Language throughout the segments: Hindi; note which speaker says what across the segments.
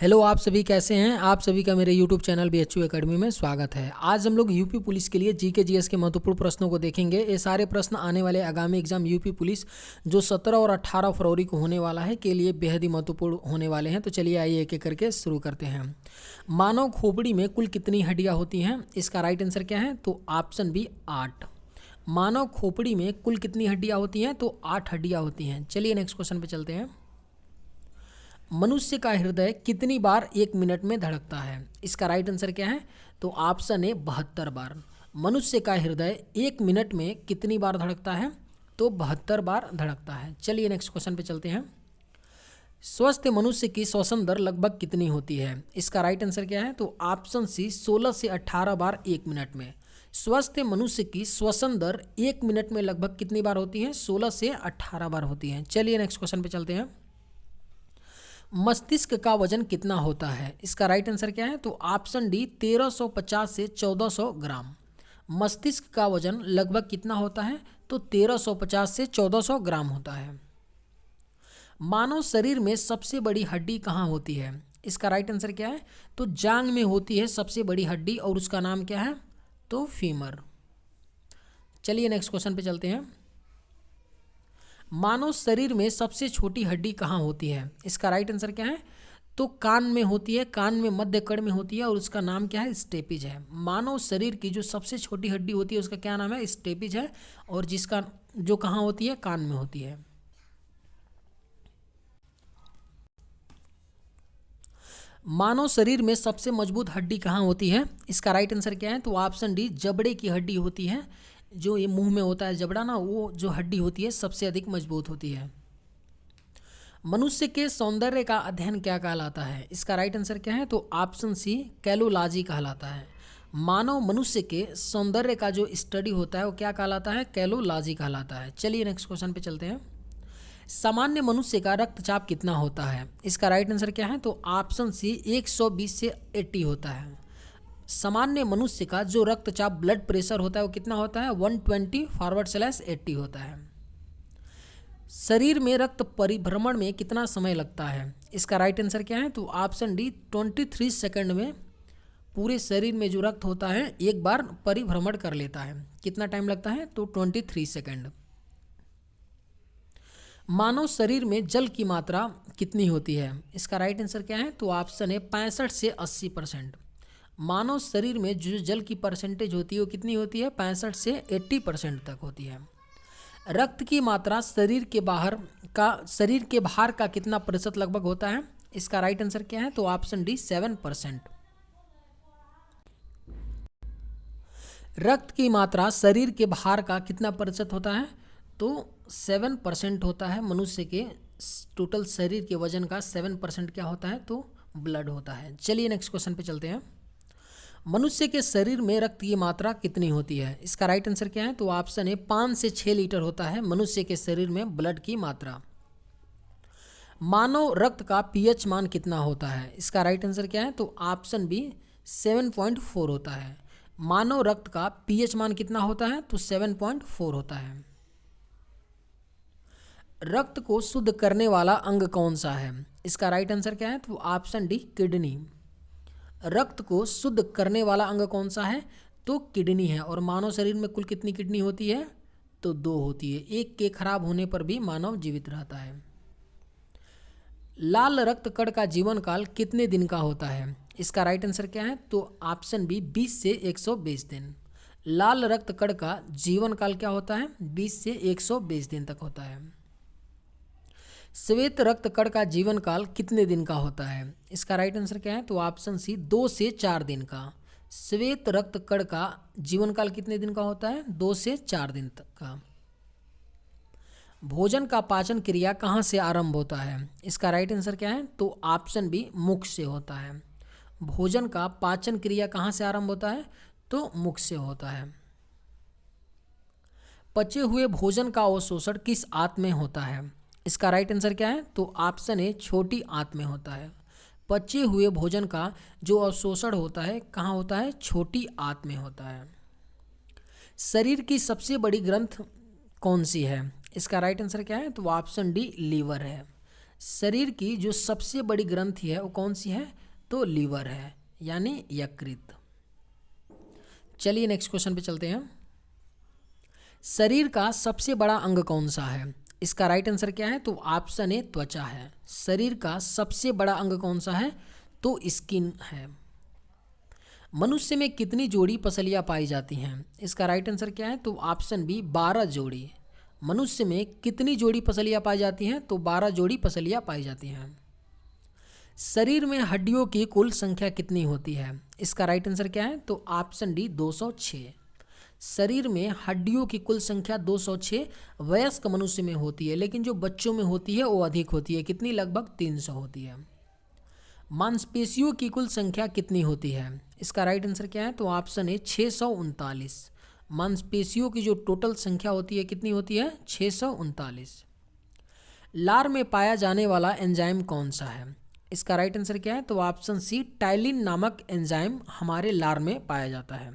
Speaker 1: हेलो, आप सभी कैसे हैं। आप सभी का मेरे यूट्यूब चैनल BHU एकेडमी में स्वागत है। आज हम लोग यूपी पुलिस के लिए जीके जीएस के महत्वपूर्ण प्रश्नों को देखेंगे। ये सारे प्रश्न आने वाले आगामी एग्जाम यूपी पुलिस जो 17 और 18 फरवरी को होने वाला है के लिए बेहद ही महत्वपूर्ण होने वाले हैं। तो चलिए आइए एक एक करके शुरू करते हैं। मानव खोपड़ी में कुल कितनी हड्डियाँ होती हैं? इसका राइट आंसर क्या है? तो ऑप्शन बी 8। मानव खोपड़ी में कुल कितनी हड्डियाँ होती हैं? तो 8 हड्डियाँ होती हैं। चलिए नेक्स्ट क्वेश्चन पे चलते हैं। मनुष्य का हृदय कितनी बार 1 मिनट में धड़कता है? इसका राइट आंसर क्या है? तो ऑप्शन ए 72 बार। मनुष्य का हृदय 1 मिनट में कितनी बार धड़कता है? तो 72 बार धड़कता है। चलिए नेक्स्ट क्वेश्चन पे चलते हैं। स्वस्थ मनुष्य की श्वसन दर लगभग कितनी होती है? इसका राइट आंसर क्या है? तो ऑप्शन सी 16 से 18 बार 1 मिनट में। स्वस्थ मनुष्य की श्वसन दर 1 मिनट में लगभग कितनी बार होती है? 16 से 18 बार होती है। चलिए नेक्स्ट क्वेश्चन पे चलते हैं। मस्तिष्क का वजन कितना होता है? इसका राइट आंसर क्या है? तो ऑप्शन डी 1350 से 1400 ग्राम। मस्तिष्क का वजन लगभग कितना होता है? तो 1350 से 1400 ग्राम होता है। मानव शरीर में सबसे बड़ी हड्डी कहाँ होती है? इसका राइट आंसर क्या है? तो जांघ में होती है सबसे बड़ी हड्डी और उसका नाम क्या है? तो फीमर। चलिए नेक्स्ट क्वेश्चन पे चलते हैं। मानव शरीर में सबसे छोटी हड्डी कहाँ होती है? इसका राइट आंसर क्या है? तो कान में होती है। कान में मध्य कड़ में होती है और उसका नाम क्या है? स्टेपिज है। मानव शरीर की जो सबसे छोटी हड्डी होती है उसका क्या नाम है? स्टेपिज है। और जिसका जो कहाँ होती है? कान में होती है। मानव शरीर में सबसे मजबूत हड्डी कहाँ होती है? इसका राइट आंसर क्या है? तो ऑप्शन डी जबड़े की हड्डी होती है। जो ये मुंह में होता है जबड़ा ना, वो जो हड्डी होती है सबसे अधिक मजबूत होती है। मनुष्य के सौंदर्य का अध्ययन क्या कहलाता है? इसका राइट आंसर क्या है? तो ऑप्शन सी कैलोलॉजी कहलाता है। मानव मनुष्य के सौंदर्य का जो स्टडी होता है वो क्या कहलाता है? कैलोलॉजी कहलाता है। चलिए नेक्स्ट क्वेश्चन पे चलते हैं। सामान्य मनुष्य का रक्तचाप कितना होता है? इसका राइट आंसर क्या है? तो ऑप्शन सी 120 से 80 होता है। सामान्य मनुष्य का जो रक्तचाप ब्लड प्रेशर होता है वो कितना होता है? 120/80 होता है। शरीर में रक्त परिभ्रमण में कितना समय लगता है? इसका राइट आंसर क्या है? तो ऑप्शन डी 23 सेकंड में पूरे शरीर में जो रक्त होता है एक बार परिभ्रमण कर लेता है। कितना टाइम लगता है? तो 23 सेकंड। मानव शरीर में जल की मात्रा कितनी होती है? इसका राइट आंसर क्या है? तो ऑप्शन है 65 से 80%। मानव शरीर में जो जल की परसेंटेज होती है वो कितनी होती है? 65 से 80% तक होती है। रक्त की मात्रा शरीर के बाहर का कितना प्रतिशत लगभग होता है? इसका राइट आंसर क्या है? तो ऑप्शन डी 7%। रक्त की मात्रा शरीर के बाहर का कितना प्रतिशत होता है? तो 7% होता है। मनुष्य के टोटल शरीर के वजन का 7% क्या होता है? तो ब्लड होता है। चलिए नेक्स्ट क्वेश्चन पे चलते हैं। मनुष्य के शरीर में रक्त की मात्रा कितनी होती है? इसका राइट आंसर क्या है? तो ऑप्शन है 5 से 6 लीटर होता है मनुष्य के शरीर में ब्लड की मात्रा। मानव रक्त का पीएच मान कितना होता है? इसका राइट आंसर क्या है? तो ऑप्शन बी 7.4 होता है। मानव रक्त का पीएच मान कितना होता है? तो 7.4 होता है। रक्त को शुद्ध करने वाला अंग कौन सा है? इसका राइट आंसर क्या है? तो ऑप्शन डी किडनी। रक्त को शुद्ध करने वाला अंग कौन सा है? तो किडनी है। और मानव शरीर में कुल कितनी किडनी होती है? तो 2 होती है। एक के खराब होने पर भी मानव जीवित रहता है। लाल रक्त कण का जीवन काल कितने दिन का होता है? इसका राइट आंसर क्या है? तो ऑप्शन बी 20 से 120 दिन। लाल रक्त कण का जीवन काल क्या होता है? 20 से 120 दिन तक होता है। श्वेत रक्त कण का जीवन काल कितने दिन का होता है? इसका राइट आंसर क्या है? तो ऑप्शन सी 2 से 4 दिन का। श्वेत रक्त कण का जीवन काल कितने दिन का होता है? 2 से 4 दिन तक का। भोजन का पाचन क्रिया कहाँ से आरंभ होता है? इसका राइट आंसर क्या है? तो ऑप्शन बी मुख से होता है। भोजन का पाचन क्रिया कहाँ से आरंभ होता है? तो मुख से होता है। पचे हुए भोजन का अवशोषण किस आंत में होता है? इसका राइट आंसर क्या है? तो ऑप्शन ए छोटी आंत में होता है। पचे हुए भोजन का जो अवशोषण होता है कहाँ होता है? छोटी आंत में होता है। शरीर की सबसे बड़ी ग्रंथ कौन सी है? इसका राइट आंसर क्या है? तो ऑप्शन डी लीवर है। शरीर की जो सबसे बड़ी ग्रंथि है वो कौन सी है? तो लीवर है, यानी यकृत। चलिए नेक्स्ट क्वेश्चन पे चलते हैं। शरीर का सबसे बड़ा अंग कौन सा है? इसका राइट आंसर क्या है? तो ऑप्शन ए त्वचा है। शरीर का सबसे बड़ा अंग कौन सा है? तो स्किन है। मनुष्य में कितनी जोड़ी पसलियाँ पाई जाती हैं? इसका राइट आंसर क्या है? तो ऑप्शन बी 12 जोड़ी। मनुष्य में कितनी जोड़ी पसलियाँ पाई जाती हैं? तो 12 जोड़ी पसलियाँ पाई जाती हैं। शरीर में हड्डियों की कुल संख्या कितनी होती है? इसका राइट आंसर क्या है? तो ऑप्शन डी 206। शरीर में हड्डियों की कुल संख्या 206 वयस्क मनुष्य में होती है, लेकिन जो बच्चों में होती है वो अधिक होती है। कितनी? लगभग 300 होती है। मांसपेशियों की कुल संख्या कितनी होती है? इसका राइट आंसर क्या है? तो ऑप्शन है 639। मांसपेशियों की जो टोटल संख्या होती है कितनी होती है? 639। लार में पाया जाने वाला एंजाइम कौन सा है? इसका राइट आंसर क्या है? तो ऑप्शन सी टाइलिन नामक एंजाइम हमारे लार में पाया जाता है,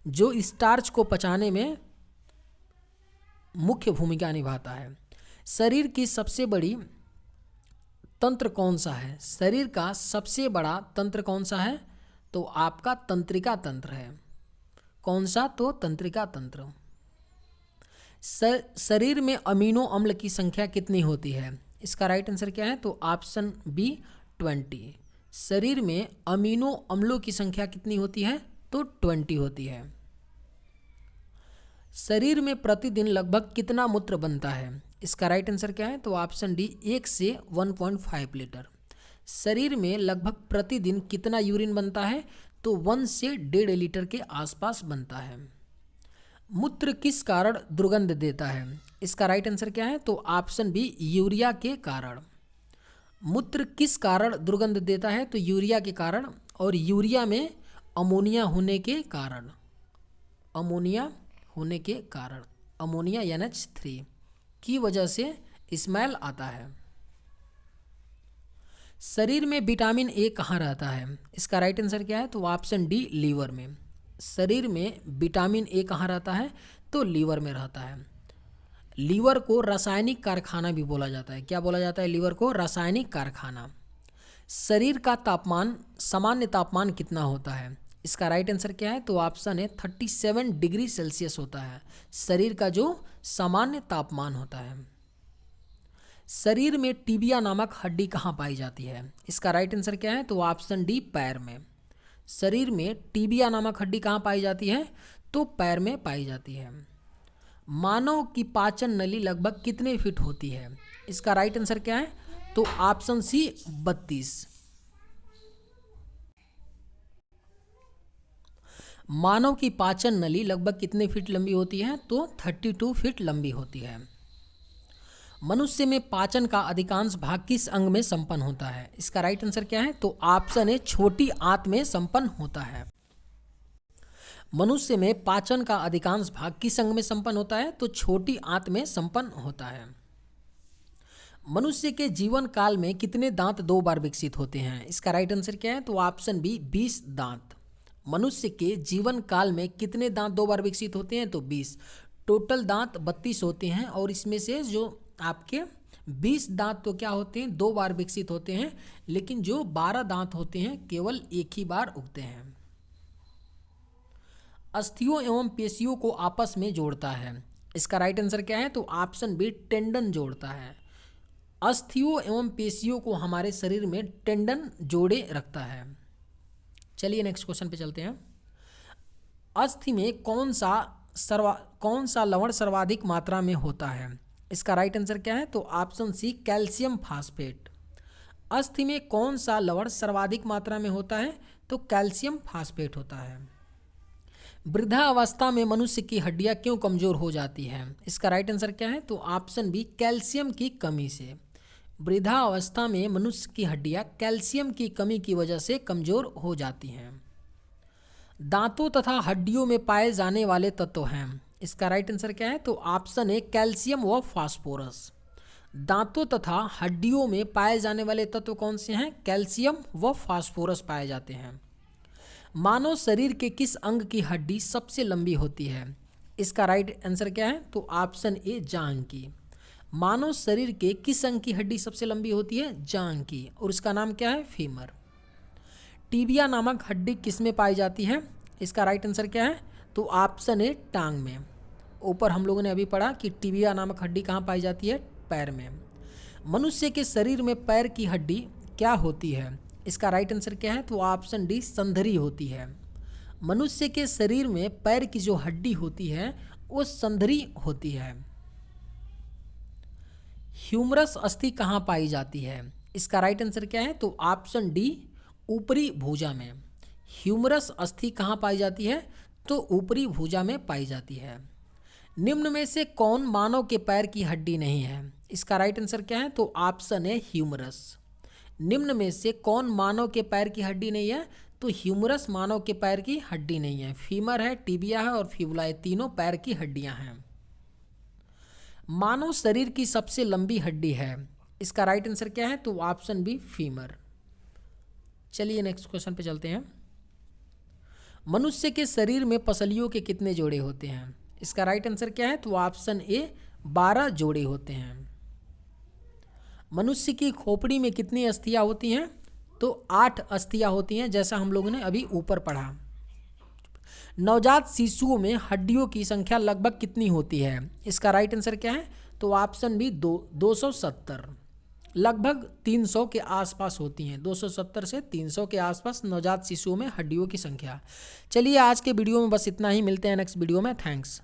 Speaker 1: जो स्टार्च को पचाने में मुख्य भूमिका निभाता है। शरीर की सबसे बड़ी तंत्र कौन सा है? शरीर का सबसे बड़ा तंत्र कौन सा है? तो आपका तंत्रिका तंत्र है। कौन सा? तो तंत्रिका तंत्र। शरीर में अमीनो अम्ल की संख्या कितनी होती है? इसका राइट आंसर क्या है? तो ऑप्शन बी 20। शरीर में अमीनो अम्लों की संख्या कितनी होती है? तो 20 होती है। शरीर में प्रतिदिन लगभग कितना मूत्र बनता है? इसका राइट आंसर क्या है? तो ऑप्शन डी 1 से 1.5 लीटर। शरीर में लगभग प्रतिदिन कितना यूरिन बनता है? तो 1 से 1.5 लीटर के आसपास बनता है। मूत्र किस कारण दुर्गंध देता है? इसका राइट आंसर क्या है? तो ऑप्शन बी यूरिया के कारण। मूत्र किस कारण दुर्गंध देता है? तो यूरिया के कारण, और यूरिया में अमोनिया होने के कारण। अमोनिया होने के कारण, अमोनिया NH3 की वजह से स्मेल आता है। शरीर में विटामिन ए कहाँ रहता है? इसका राइट आंसर क्या है? तो ऑप्शन डी लीवर में। शरीर में विटामिन ए कहाँ रहता है? तो लीवर में रहता है। लीवर को रासायनिक कारखाना भी बोला जाता है। क्या बोला जाता है? लीवर को रासायनिक कारखाना। शरीर का तापमान, सामान्य तापमान कितना होता है? इसका राइट आंसर क्या है? तो ऑप्शन है 37 डिग्री सेल्सियस होता है शरीर का जो सामान्य तापमान होता है। शरीर में टिबिया नामक हड्डी कहाँ पाई जाती है? इसका राइट आंसर क्या है? तो ऑप्शन डी पैर में। शरीर में टिबिया नामक हड्डी कहाँ पाई जाती है? तो पैर में पाई जाती है। मानव की पाचन नली लगभग कितने फीट होती है? इसका राइट आंसर क्या है? तो ऑप्शन सी 32। मानव की पाचन नली लगभग कितने फीट लंबी होती है? तो 32 फीट लंबी होती है। मनुष्य में पाचन का अधिकांश भाग किस अंग में संपन्न होता है? इसका राइट आंसर क्या है? तो ऑप्शन है छोटी आंत में संपन्न होता है। मनुष्य में पाचन का अधिकांश भाग किस अंग में संपन्न होता है? तो छोटी आंत में संपन्न होता है। मनुष्य के जीवन काल में कितने दांत 2 बार विकसित होते हैं? इसका राइट आंसर क्या है? तो ऑप्शन बी 20 दांत। मनुष्य के जीवन काल में कितने दांत 2 बार विकसित होते हैं? तो 20। टोटल दांत 32 होते हैं, और इसमें से जो आपके 20 दांत तो क्या होते हैं? 2 बार विकसित होते हैं, लेकिन जो 12 दांत होते हैं केवल एक ही बार उगते हैं। अस्थियों एवं पेशियों को आपस में जोड़ता है। इसका राइट आंसर क्या है? तो ऑप्शन बी टेंडन जोड़ता है। अस्थियों एवं पेशियों को हमारे शरीर में टेंडन जोड़े रखता है। चलिए नेक्स्ट क्वेश्चन पे चलते हैं। अस्थि में कौन सा लवण सर्वाधिक मात्रा में होता है? इसका राइट आंसर क्या है? तो ऑप्शन सी कैल्शियम फास्फेट। अस्थि में कौन सा लवण सर्वाधिक मात्रा में होता है? तो कैल्शियम फास्फेट होता है। वृद्धावस्था में मनुष्य की हड्डियां क्यों कमजोर हो जाती हैं? इसका राइट आंसर क्या है? तो ऑप्शन बी कैल्शियम की कमी से। वृद्धावस्था में मनुष्य की हड्डियां कैल्शियम की कमी की वजह से कमजोर हो जाती हैं। दांतों तथा हड्डियों में पाए जाने वाले तत्व हैं। इसका राइट आंसर क्या है? तो ऑप्शन है कैल्शियम व फास्फोरस। दांतों तथा हड्डियों में पाए जाने वाले तत्व कौन से हैं? कैल्शियम व फास्फोरस पाए जाते हैं। मानव शरीर के किस अंग की हड्डी सबसे लंबी होती है? इसका राइट आंसर क्या है? तो ऑप्शन ए जांघ की। मानव शरीर के किस अंग की हड्डी सबसे लंबी होती है? जांघ की, और इसका नाम क्या है? फीमर। टीबिया नामक हड्डी किस में पाई जाती है? इसका राइट आंसर क्या है? तो ऑप्शन ए टांग में। ऊपर हम लोगों ने अभी पढ़ा कि टीबिया नामक हड्डी कहाँ पाई जाती है? पैर में। मनुष्य के शरीर में पैर की हड्डी क्या होती है? इसका राइट आंसर क्या है? तो ऑप्शन डी संधरी होती है। मनुष्य के शरीर में पैर की जो हड्डी होती है वो संधरी होती है। ह्यूमरस अस्थि कहाँ पाई जाती है? इसका राइट आंसर क्या है? तो ऑप्शन डी ऊपरी भुजा में। ह्यूमरस अस्थि कहाँ पाई जाती है? तो ऊपरी भुजा में पाई जाती है। निम्न में से कौन मानव के पैर की हड्डी नहीं है? इसका राइट आंसर क्या है? तो ऑप्शन है ह्यूमरस। निम्न में से कौन मानव के पैर की हड्डी नहीं है? तो ह्यूमरस मानव के पैर की हड्डी नहीं है। फीमर है, टिबिया है और फिबुला, ये तीनों पैर की हड्डियां हैं। मानव शरीर की सबसे लंबी हड्डी है, इसका राइट आंसर क्या है? तो ऑप्शन बी फीमर। चलिए नेक्स्ट क्वेश्चन पे चलते हैं। मनुष्य के शरीर में पसलियों के कितने जोड़े होते हैं? इसका राइट आंसर क्या है? तो ऑप्शन ए 12 जोड़े होते हैं। मनुष्य की खोपड़ी में कितनी अस्थियां होती हैं? तो 8 अस्थियां होती हैं, जैसा हम लोगों ने अभी ऊपर पढ़ा। नवजात शिशुओं में हड्डियों की संख्या लगभग कितनी होती है? इसका राइट आंसर क्या है? तो ऑप्शन बी 270। लगभग 300 के आसपास होती हैं। 270 से 300 के आसपास नवजात शिशुओं में हड्डियों की संख्या। चलिए आज के वीडियो में बस इतना ही, मिलते हैं नेक्स्ट वीडियो में। थैंक्स।